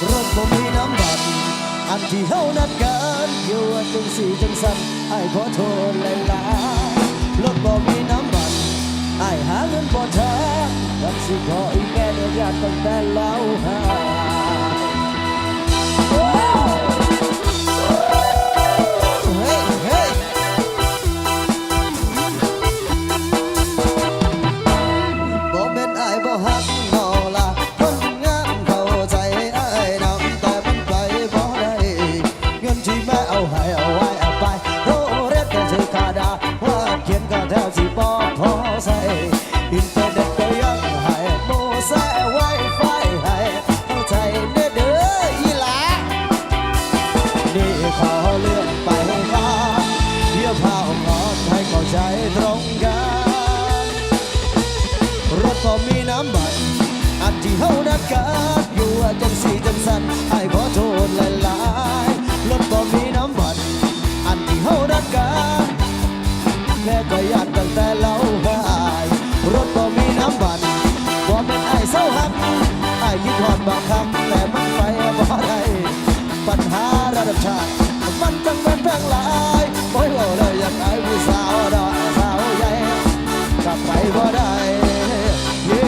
รถบ่มีน้ำมันอันที่เฮานัดกันอยู่ว่าจังสี่จังสันไอ้ขอโทษหลายๆรถบ่มีน้ำมันไอ้หาเงินบ่ทันวันสิขออีกแค่เดือนยากตั้งแต่เล่าหาบ่แม่นอ้ายบ่ฮักน้องละคนงามเข้าใจอ้ายนำแต่มันไปบ่ได้เงินที่แม่เอาให้เอาไว้เอาไปโทรเรียกกันถือค่าดาว่าเขียนก็แทบสิบ่พอใส่อินเทอร์เน็ตก็ยังให้โมแซไวไฟให้เข้าใจเด้อเด้ออีหลานี่ขอเลื่อนไปก่อนเดี๋ยวพาหอมให้เข้าใจตรงกันรถก็มีน้ำมันอันที่เฮานัดกันอยู่ว่าจังสี่จังสันไอ้ขอโทษหลายๆรถก็มีน้ำมันอันที่เฮานัดกันแม่ก็ยันตั้งแต่เล่าหายรถก็มีน้ำมันบ่เป็นไอ้เศร้าหักไอ้คิดฮอดบางคำแต่มันไปบ่ได้ปัญหาระดับชาติมันจังเป็นแพงหลายโอ้ยว่าเลยอยากไอ้ผู้สาวดอกสาวใหญ่กลับไปบ่ได้เฮ้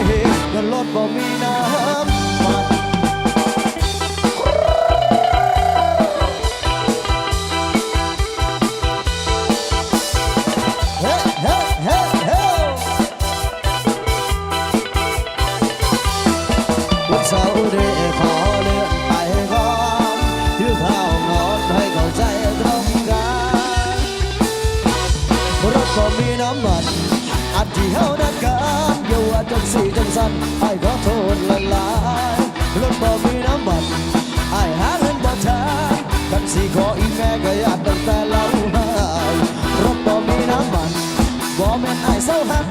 เงินรถบ่มีน้ำมันเฮ้เฮ้เฮ้เฮ้วันเสาร์นี้ขอเลื่อนไปก่อนที่เผางอนให้เข้าใจตรงกันรถก็มีน้ำมันอันที่เฮานัดกันอยู่ว่าจังสี่จังสันไอ้ขอโทษหลายๆรถบ่มีน้ำมันไอ้หาเงินบ่ทันกันสิขออีแม่ก็อยากตั้งแต่เล่าหายรถบ่มีน้ำมันบ่แม่นไอ้เศร้าหัก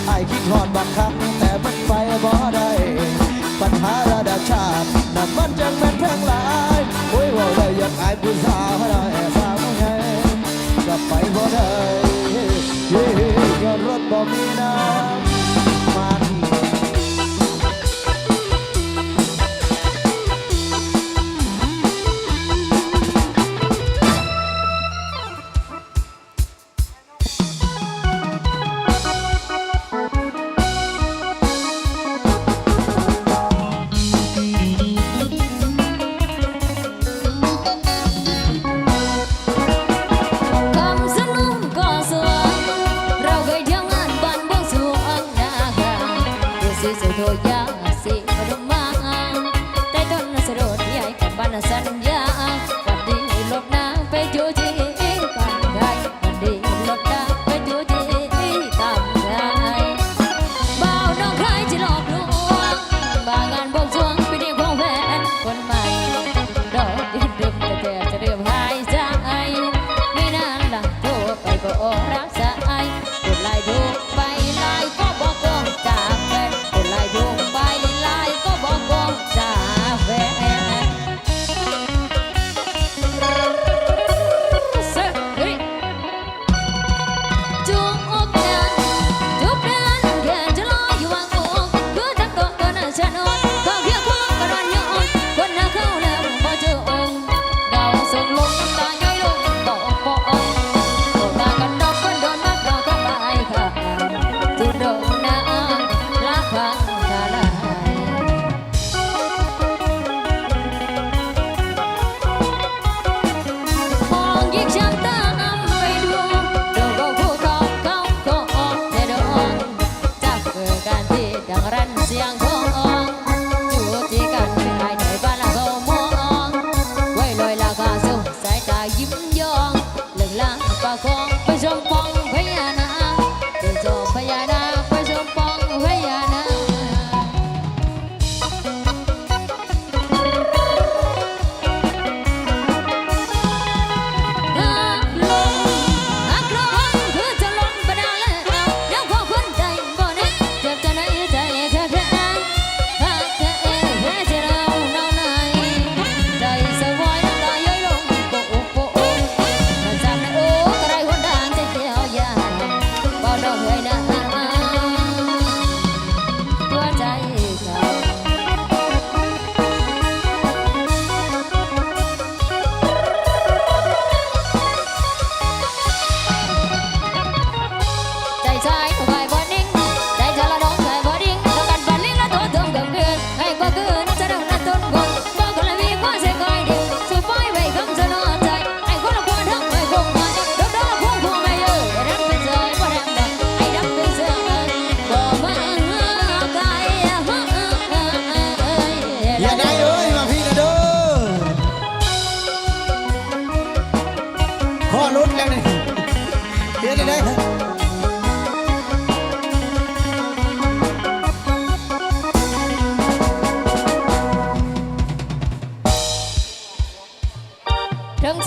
ไอ้คิดฮอดบางครั้งแต่มันไปบ่ได้ปัญหาระดับชาติน้ำมันจังแม่นแพงหลายโอ้ยว่าเลยอยากไอ้ผู้สาวได้สาวไงกลับไปบ่ได้เฮ้เงินรถบ่มีน้ำมัน คำสนุกก็สวงเราเคยเที่ยวงานบ้านบวงสรว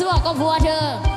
ชั่วก็ผัวเธอ